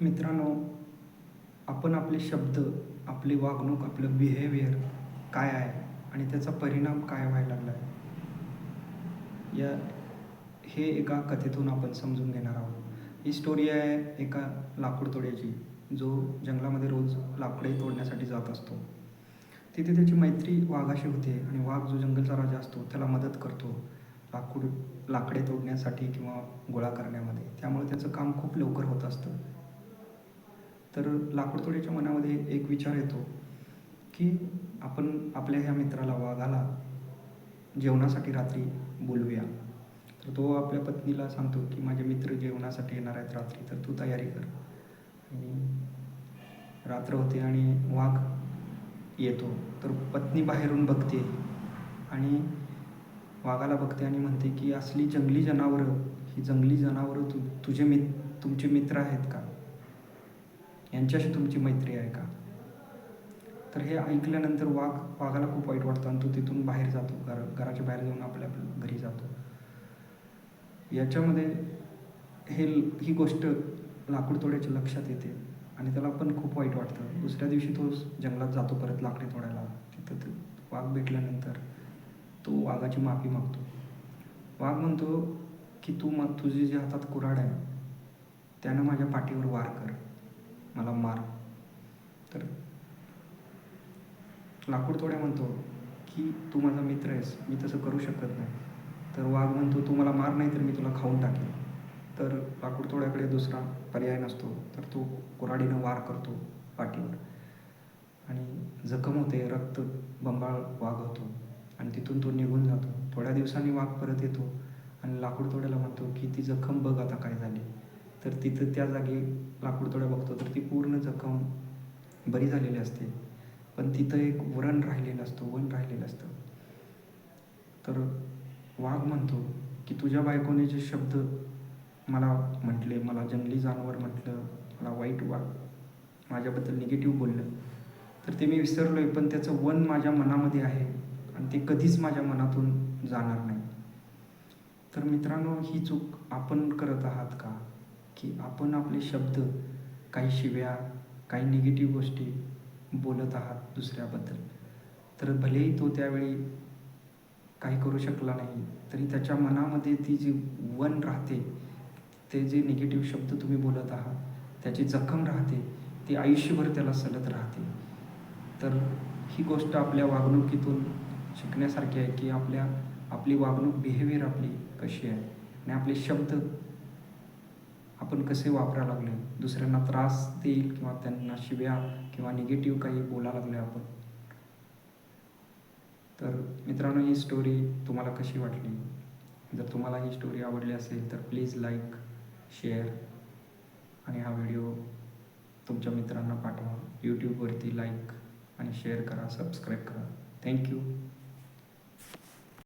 मित्रांनो, आपण आपले शब्द, आपली वागणूक, आपलं बिहेवियर काय आहे आणि त्याचा परिणाम काय व्हायला लागला आहे, या हे एका कथेतून आपण समजून घेणार आहोत. ही स्टोरी आहे एका लाकूड तोड्याची, जो जंगलामध्ये रोज लाकडे तोडण्यासाठी जात असतो. तिथे त्याची मैत्री वाघाशी होते आणि वाघ जो जंगलचा राजा असतो त्याला मदत करतो लाकडे तोडण्यासाठी किंवा गोळा करण्यामध्ये. त्यामुळे त्याचं काम खूप लवकर होत असतं. तर लाकूडतोडीच्या मनामध्ये एक विचार येतो की आपण आपल्या ह्या मित्राला, वाघाला जेवणासाठी रात्री बोलवूया. तर तो आपल्या पत्नीला सांगतो की माझे मित्र जेवणासाठी येणार आहेत रात्री, तर तू तयारी कर. आणि रात्र होते आणि वाघ येतो. तर पत्नी बाहेरून बघते आणि वाघाला बघते आणि म्हणते की असली जंगली जनावरं, ही जंगली जनावरं तुमचे मित्र आहेत का? यांच्याशी तुमची मैत्री आहे का? तर हे ऐकल्यानंतर वाघाला खूप वाईट वाटतं आणि तो तिथून बाहेर जातो. घराच्या बाहेर जाऊन आपल्या घरी जातो. याच्यामध्ये ही गोष्ट लाकूड तोड्याच्या लक्षात येते आणि त्याला पण खूप वाईट वाटतं. दुसऱ्या दिवशी तो जंगलात जातो परत लाकडे तोडायला. तिथं वाघ भेटल्यानंतर तो वाघाची माफी मागतो. वाघ म्हणतो की तुझी जी हातात कुऱ्हाड आहे त्यानं माझ्या पाठीवर वार कर, मला मार. तर लाकूड तोड्या म्हणतो की तू माझा मित्र आहेस, मी तसं करू शकत नाही. तर वाघ म्हणतो तू मला मार नाही तर मी तुला खाऊन टाकेन. तर लाकूड तोड्याकडे दुसरा पर्याय नसतो, तर तो कुऱ्हाडीनं वार करतो पाठीवर आणि जखम होते, रक्त बंबाळ वाघ होतो आणि तिथून तो निघून जातो. थोड्या दिवसांनी वाघ परत येतो आणि लाकूड तोड्याला म्हणतो की ती जखम बघ आता काय झाली. तर तिथं त्या जागी लाकूड तोड्या बघतो तर ती पूर्ण जखम बरी झालेली असते, पण तिथं एक वन राहिलेलं असतं. तर वाघ म्हणतो की तुझ्या बायकोने जे शब्द मला म्हटले, मला जंगली जनावर म्हटलं, मला वाईट माझ्याबद्दल निगेटिव्ह बोललं, तर ते मी विसरलो आहे, पण त्याचं वन माझ्या मनामध्ये आहे आणि ते कधीच माझ्या मनातून जाणार नाही. तर मित्रांनो, ही चूक आपण करत आहात का? की आपण आपले शब्द, काही शिव्या, काही निगेटिव्ह गोष्टी बोलत आहात दुसऱ्याबद्दल. तर भलेही तो त्यावेळी काही करू शकला नाही, तरी त्याच्या मनामध्ये ती जी वन राहते, ते जे निगेटिव्ह शब्द तुम्ही बोलत आहात, त्याची जखम राहते, ती आयुष्यभर त्याला सलत राहते. तर ही गोष्ट आपल्या वागणुकीतून शिकण्यासारखी आहे की आपली वागणूक, बिहेवियर आपली कशी आहे आणि आपले शब्द आपण कसे वापरायला लागले, दुसऱ्यांना त्रास देईल किंवा त्यांना शिव्या किंवा निगेटिव्ह काही बोलायला लागले आपण. तर मित्रांनो, ही स्टोरी तुम्हाला कशी वाटली? जर तुम्हाला ही स्टोरी आवडली असेल तर प्लीज लाईक, शेअर आणि हा व्हिडिओ तुमच्या मित्रांना पाठवा. यूट्यूबवरती लाईक आणि शेअर करा, सबस्क्राईब करा. थँक्यू.